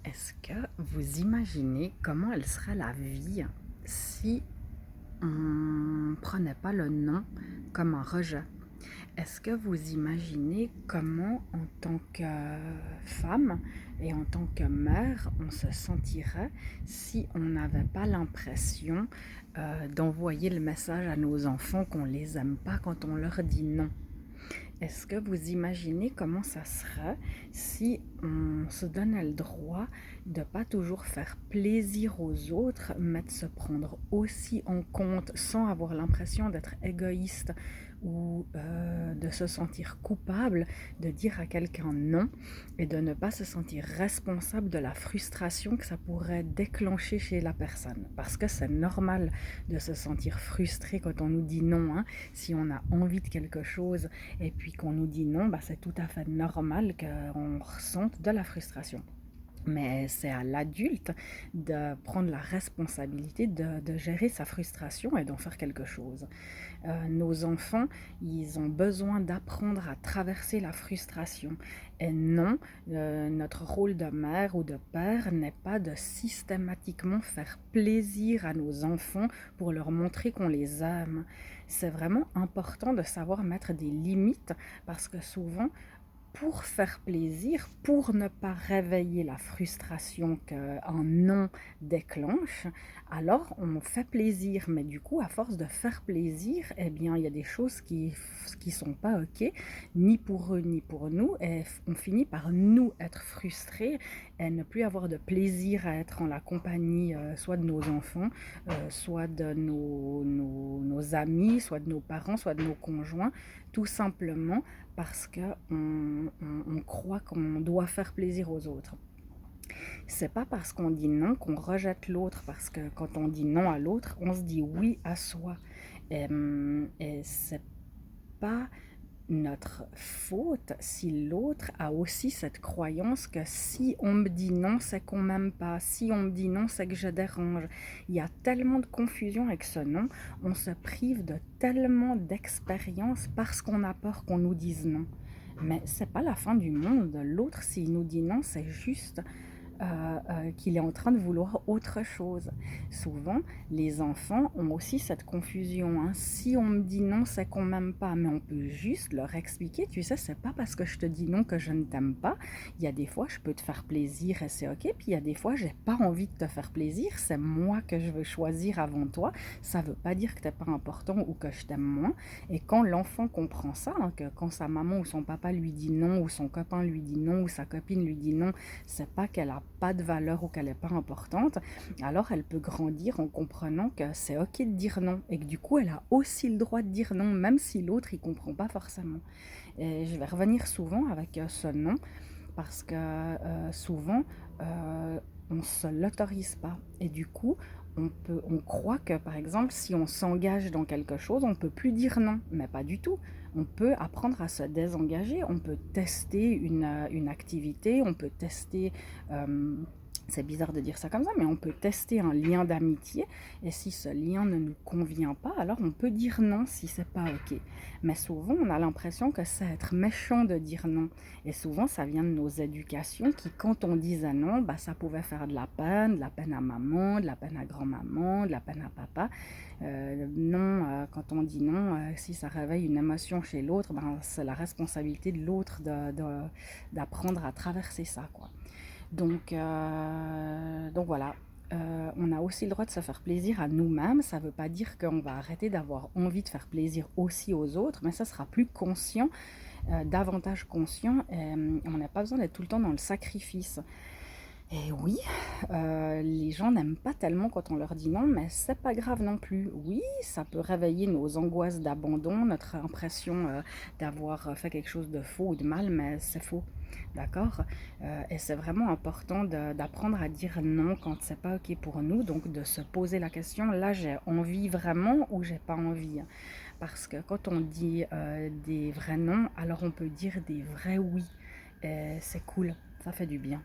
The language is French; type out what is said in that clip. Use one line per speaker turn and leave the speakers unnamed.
Est-ce que vous imaginez comment elle serait la vie si on prenait pas le non comme un rejet? Est-ce que vous imaginez comment, en tant que femme et en tant que mère, on se sentirait si on n'avait pas l'impression d'envoyer le message à nos enfants qu'on les aime pas quand on leur dit non? Est-ce que vous imaginez comment ça serait si on se donnait le droit de pas toujours faire plaisir aux autres, mais de se prendre aussi en compte sans avoir l'impression d'être égoïste ou de se sentir coupable, de dire à quelqu'un non et de ne pas se sentir responsable de la frustration que ça pourrait déclencher chez la personne. Parce que c'est normal de se sentir frustré quand on nous dit non, hein. Si on a envie de quelque chose et puis qu'on nous dit non, bah, c'est tout à fait normal qu'on ressente de la frustration. Mais c'est à l'adulte de prendre la responsabilité de gérer sa frustration et d'en faire quelque chose. Nos enfants, ils ont besoin d'apprendre à traverser la frustration. Et non, notre rôle de mère ou de père n'est pas de systématiquement faire plaisir à nos enfants pour leur montrer qu'on les aime. C'est vraiment important de savoir mettre des limites parce que souvent, pour faire plaisir, pour ne pas réveiller la frustration qu'un non déclenche, alors on fait plaisir. Mais du coup, à force de faire plaisir, eh bien, il y a des choses qui sont pas OK, ni pour eux, ni pour nous, et on finit par nous être frustrés et ne plus avoir de plaisir à être en la compagnie, soit de nos enfants, soit de nos amis, soit de nos parents, soit de nos conjoints, tout simplement parce qu'on croit qu'on doit faire plaisir aux autres. C'est pas parce qu'on dit non qu'on rejette l'autre, parce que quand on dit non à l'autre, on se dit oui à soi. Et c'est pas notre faute si l'autre a aussi cette croyance que si on me dit non, c'est qu'on m'aime pas. Si on me dit non, c'est que je dérange. Il y a tellement de confusion avec ce non. On se prive de tellement d'expériences parce qu'on a peur qu'on nous dise non. Mais c'est pas la fin du monde. L'autre, s'il nous dit non, c'est juste qu'il est en train de vouloir autre chose. Souvent, les enfants ont aussi cette confusion, hein. Si on me dit non, c'est qu'on m'aime pas, mais on peut juste leur expliquer, tu sais, c'est pas parce que je te dis non que je ne t'aime pas. Il y a des fois, je peux te faire plaisir et c'est ok, puis il y a des fois, j'ai pas envie de te faire plaisir, c'est moi que je veux choisir avant toi. Ça veut pas dire que t'es pas important ou que je t'aime moins. Et quand l'enfant comprend ça, hein, que quand sa maman ou son papa lui dit non, ou son copain lui dit non, ou sa copine lui dit non, c'est pas qu'elle a pas de valeur ou qu'elle n'est pas importante, alors elle peut grandir en comprenant que c'est ok de dire non et que du coup elle a aussi le droit de dire non, même si l'autre il comprend pas forcément. Et je vais revenir souvent avec ce non parce que souvent on se l'autorise pas et du coup on croit que par exemple si on s'engage dans quelque chose on peut plus dire non, mais pas du tout. On peut apprendre à se désengager, on peut tester une activité, on peut tester c'est bizarre de dire ça comme ça, mais on peut tester un lien d'amitié et si ce lien ne nous convient pas, alors on peut dire non si c'est pas ok. Mais souvent, on a l'impression que c'est être méchant de dire non. Et souvent, ça vient de nos éducations qui, quand on disait non, bah, ça pouvait faire de la peine à maman, de la peine à grand-maman, de la peine à papa. Non, quand on dit non, si ça réveille une émotion chez l'autre, ben, c'est la responsabilité de l'autre d'apprendre à traverser ça, quoi. Donc voilà, on a aussi le droit de se faire plaisir à nous-mêmes. Ça ne veut pas dire qu'on va arrêter d'avoir envie de faire plaisir aussi aux autres, mais ça sera plus conscient, davantage conscient. Et on n'a pas besoin d'être tout le temps dans le sacrifice. Et oui, les gens n'aiment pas tellement quand on leur dit non, mais c'est pas grave non plus. Oui, ça peut réveiller nos angoisses d'abandon, notre impression d'avoir fait quelque chose de faux ou de mal, mais c'est faux. D'accord. Et c'est vraiment important d'apprendre à dire non quand c'est pas ok pour nous, donc de se poser la question, là j'ai envie vraiment ou j'ai pas envie. Parce que quand on dit des vrais non, alors on peut dire des vrais oui. Et c'est cool, ça fait du bien.